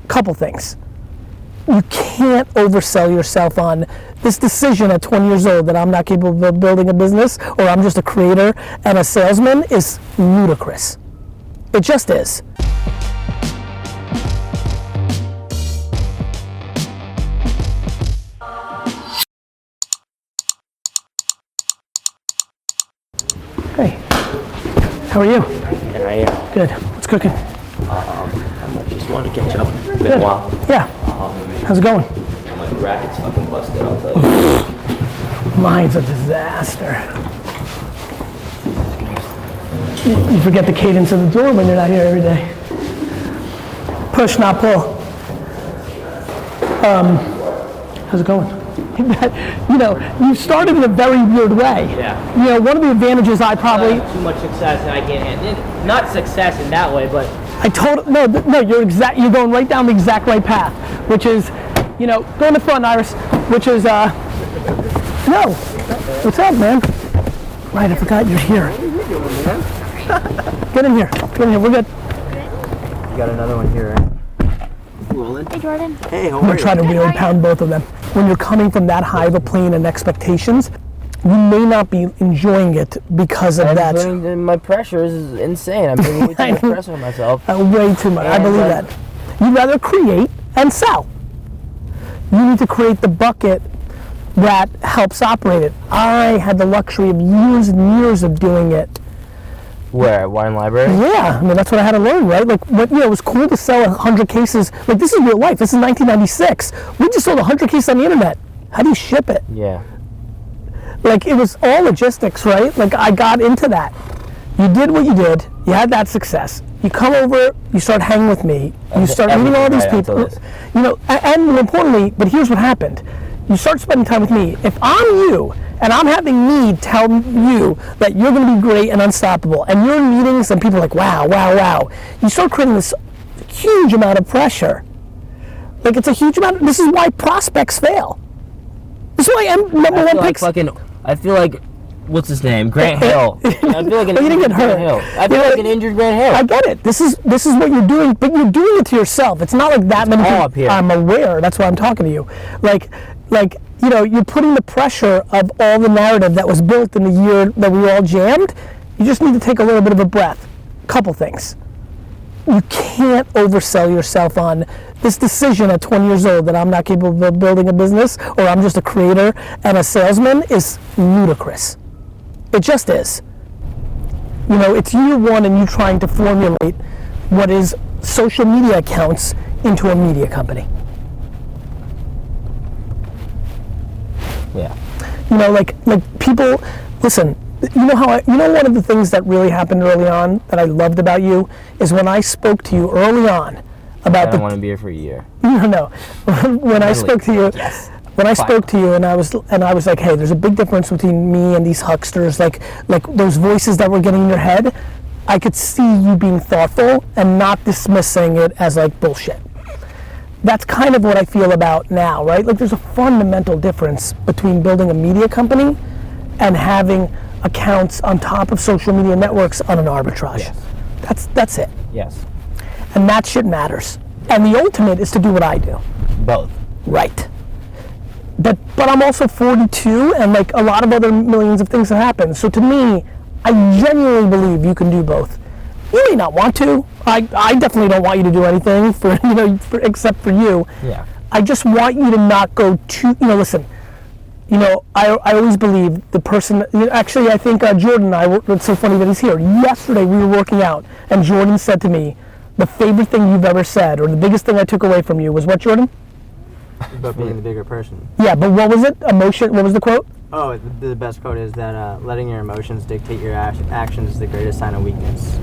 Couple things. You can't oversell yourself on this decision at 20 years old that I'm not capable of building a business, or I'm just a creator and a salesman, is ludicrous. It just is. Hey, how are you? How are you? Good. What's cooking? I just wanted to catch up. It's been a while. Yeah. How's it going? My bracket's fucking busted, I'll tell you. Mine's a disaster. You forget the cadence of the door when you're not here every day. Push, not pull. How's it going? You know, you started in a very weird way. Yeah. You know, one of the advantages I probably... too much success and I can't handle it. Not success in that way, but... No, you're going right down the exact right path, which is, you know, go in the front, Iris, which is, no. What's up, man? Right, I forgot you're here. Get in here, we're good. You got another one here, right? Rolling. Hey, Jordan. Hey, how I'm are gonna try to really pound both of them. When you're coming from that high of a plane and expectations, you may not be enjoying it because of that. My pressure is insane. I'm putting way too much pressure on myself. Way too much. I believe that. You'd rather create and sell. You need to create the bucket that helps operate it. I had the luxury of years and years of doing it. Where? At Wine Library? Yeah, I mean, that's what I had to learn, right? Like, what, you know, it was cool to sell 100 cases. Like, this is real life. This is 1996. We just sold 100 cases on the internet. How do you ship it? Yeah. Like, it was all logistics, right? Like, I got into that. You did what you did. You had that success. You come over, you start hanging with me. You start meeting all these people. You know, and more importantly, but here's what happened. You start spending time with me. If I'm you, and I'm having me tell you that you're going to be great and unstoppable, and you're in meetings and people are like, wow, wow, wow, you start creating this huge amount of pressure. Like, it's a huge amount. This is why prospects fail. This is why number one picks. I feel like, what's his name? Grant Hill. I feel like an injured Grant Hill. I feel like an injured Grant Hill. I get it. This is what you're doing, but you're doing it to yourself. It's not like that many people. Up here. I'm aware. That's why I'm talking to you. Like, you know, you're putting the pressure of all the narrative that was built in the year that we all jammed. You just need to take a little bit of a breath. Couple things. You can't oversell yourself on this decision at 20 years old that I'm not capable of building a business, or I'm just a creator and a salesman, is ludicrous. It just is. You know, it's year one and you trying to formulate what is social media accounts into a media company. Yeah. You know, like people, listen, you know one of the things that really happened early on that I loved about you is when I spoke to you early on about I don't want to be here for a year. No. When I spoke to you, yes. When I spoke to you and I was like, hey, there's a big difference between me and these hucksters, like those voices that were getting in your head. I could see you being thoughtful and not dismissing it as like bullshit. That's kind of what I feel about now, right? Like, there's a fundamental difference between building a media company and having accounts on top of social media networks on an arbitrage. Yes. That's it. Yes. And that shit matters. And the ultimate is to do what I do. Both. Right. But I'm also 42, and like a lot of other millions of things have happened. So to me, I genuinely believe you can do both. You may not want to. I definitely don't want you to do anything except for you. Yeah. I just want you to not go too, listen, I always believe the person, actually I think Jordan and I, it's so funny that he's here. Yesterday we were working out and Jordan said to me, the favorite thing you've ever said, or the biggest thing I took away from you was what, Jordan? About being the bigger person. Yeah, but what was it? Emotion, what was the quote? Oh, the best quote is that letting your emotions dictate your actions is the greatest sign of weakness.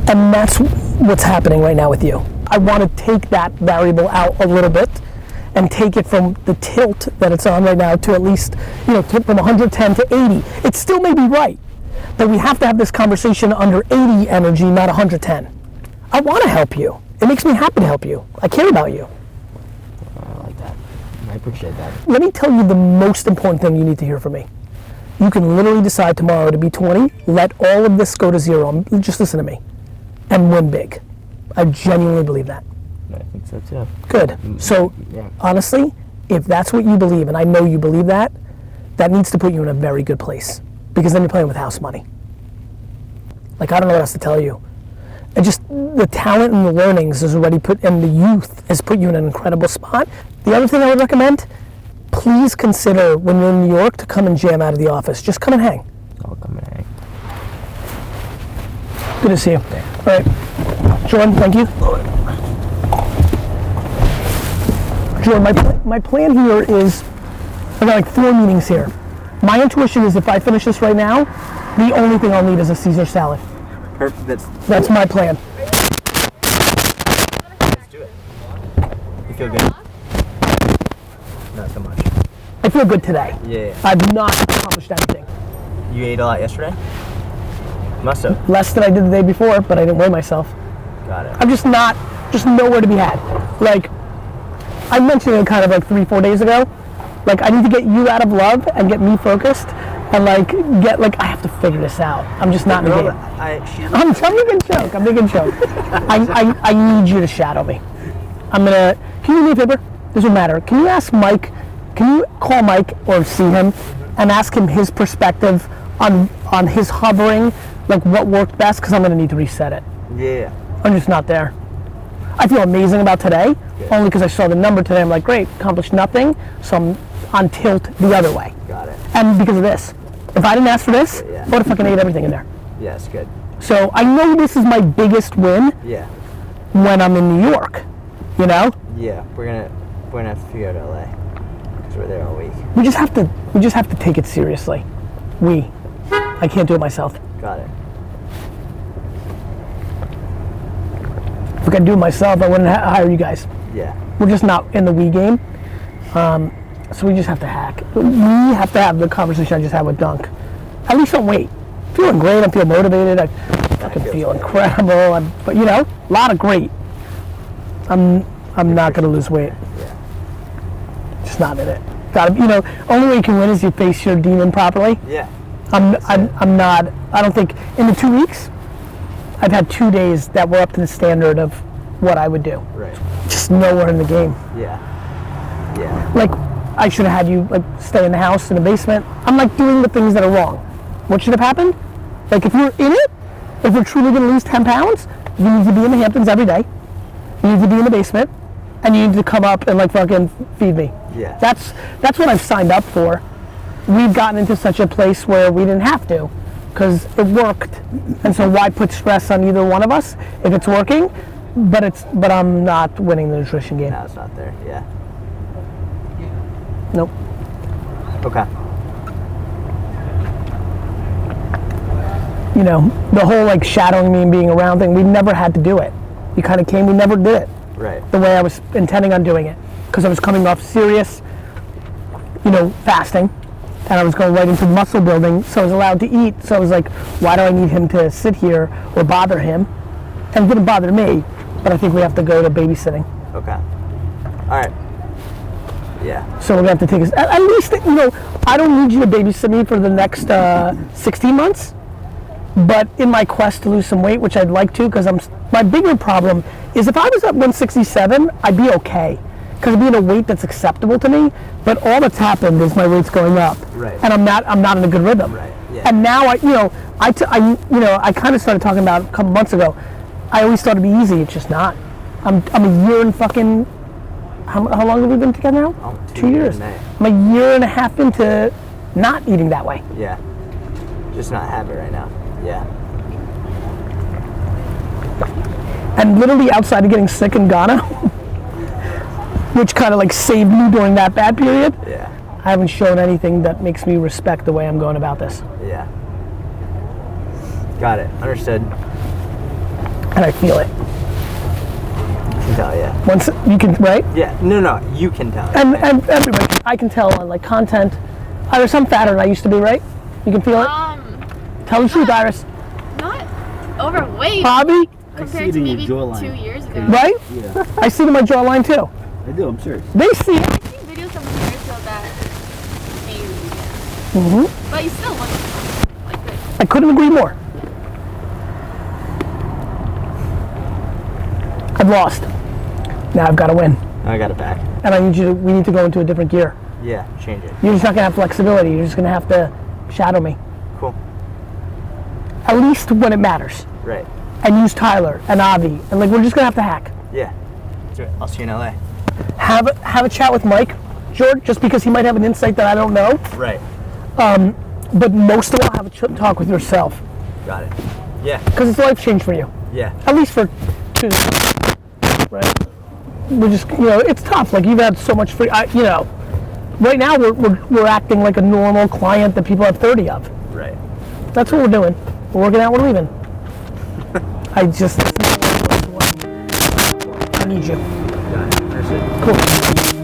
And that's what's happening right now with you. I want to take that variable out a little bit and take it from the tilt that it's on right now to at least, from 110 to 80. It still may be right, but we have to have this conversation under 80 energy, not 110. I want to help you. It makes me happy to help you. I care about you. I like that. I appreciate that. Let me tell you the most important thing you need to hear from me. You can literally decide tomorrow to be 20, let all of this go to zero, just listen to me, and win big. I genuinely believe that. think so too. Good. So, Yeah. honestly, if that's what you believe, and I know you believe that, that needs to put you in a very good place. Because then you're playing with house money. Like, I don't know what else to tell you. And just the talent and the learnings is already put, and the youth has put you in an incredible spot. The other thing I would recommend, please consider when you're in New York to come and jam out of the office. Just come and hang. I'll come and hang. Good to see you. All right. Jordan, thank you. Jordan, my plan here is, I got like 4 meetings here. My intuition is if I finish this right now, the only thing I'll need is a Caesar salad. Perfect. That's my plan. Let's do it. You feel good? Not so much. I feel good today. Yeah. I've not accomplished anything. You ate a lot yesterday? Must have. Less than I did the day before, but I didn't weigh myself. Got it. I'm just nowhere to be had. Like, I mentioned it kind of like 3-4 days ago. Like, I need to get you out of love and get me focused and like I have to figure this out. I'm just not in the game. I'm making a joke. I need you to shadow me. Can you do me a favor? This will matter. Can you ask Mike, can you call Mike or see him and ask him his perspective on his hovering, like what worked best, because I'm going to need to reset it. Yeah. I'm just not there. I feel amazing about today, only because I saw the number today. I'm like, great, accomplished nothing, so I'm on tilt the other way. Got it. And because of this. If I didn't ask for this, I would have fucking ate everything in there. Yeah, it's good. So I know this is my biggest win when I'm in New York, you know? Yeah, we're gonna have to figure out LA, because we're there all week. We just have to take it seriously. I can't do it myself. Got it. If I could do it myself, I wouldn't hire you guys. Yeah. We're just not in the we game. So we just have to hack. We have to have the conversation I just had with Dunk. At least on weight. Feeling great, I feel motivated, I fucking feel incredible. But you know, a lot of great. I'm not gonna lose weight. Yeah. Just not in it. Only way you can win is you face your demon properly. Yeah. I'm not, I don't think, in the 2 weeks, I've had 2 days that were up to the standard of what I would do. Right. Just nowhere in the game. Yeah. Yeah. Like, I should have had you like stay in the house in the basement. I'm like doing the things that are wrong. What should have happened? Like if you're in it, if we're truly gonna lose 10 pounds, you need to be in the Hamptons every day. You need to be in the basement, and you need to come up and like fucking feed me. Yeah. That's what I've signed up for. We've gotten into such a place where we didn't have to, because it worked. And so why put stress on either one of us if it's working? But I'm not winning the nutrition game. No, it's not there. Yeah. Nope. Okay. You know, the whole like shadowing me and being around thing, we never had to do it. You kind of came, we never did it. Right. The way I was intending on doing it. Because I was coming off serious, fasting. And I was going right into muscle building, so I was allowed to eat. So I was like, why do I need him to sit here or bother him? And it didn't bother me, but I think we have to go to babysitting. Okay. All right. Yeah. So we're gonna have to take at least, I don't need you to babysit me for the next 16 months. But in my quest to lose some weight, which I'd like to, because my bigger problem is if I was at 167, I'd be okay. Because I'd be in a weight that's acceptable to me, but all that's happened is my weight's going up. Right. And I'm not in a good rhythm. Right. Yeah. And now I kind of started talking about a couple months ago, I always thought it'd be easy, it's just not. I'm a year and fucking, how long have we been together now? Oh, 2 years. I'm a year and a half into not eating that way. Yeah. Just not have it right now. Yeah. And literally outside of getting sick in Ghana, which kind of like saved me during that bad period, Yeah. I haven't shown anything that makes me respect the way I'm going about this. Yeah. Got it. Understood. And I feel it. I can tell, yeah. Once you can, right? Yeah. No. You can tell. And everybody, I can tell on like content. Iris, I'm fatter than I used to be, right? You can feel it? Tell the truth, Iris. Not overweight Bobby? compared to maybe 2 years ago. Right? Yeah, I see it in my jawline too. I do. I'm serious. They see it. I've seen videos of Vaynerchuk that maybe, Mm-hmm. but you still look like this. I couldn't agree more. I've lost. Now I've got to win. I got it back. And we need to go into a different gear. Yeah, change it. You're just not going to have flexibility. You're just going to have to shadow me. Cool. At least when it matters. Right. And use Tyler and Avi. And like, we're just going to have to hack. Yeah. That's right. I'll see you in LA. Have a chat with Mike, George, just because he might have an insight that I don't know. Right. But most of all, have a talk with yourself. Got it. Yeah. Because it's a life change for you. Yeah. At least for 2. Right? We're just, it's tough. Like, you've had so much free, right now we're acting like a normal client that people have 30 of. Right. That's what we're doing. We're working out, we're leaving. I need you. Got it. Understood. Cool.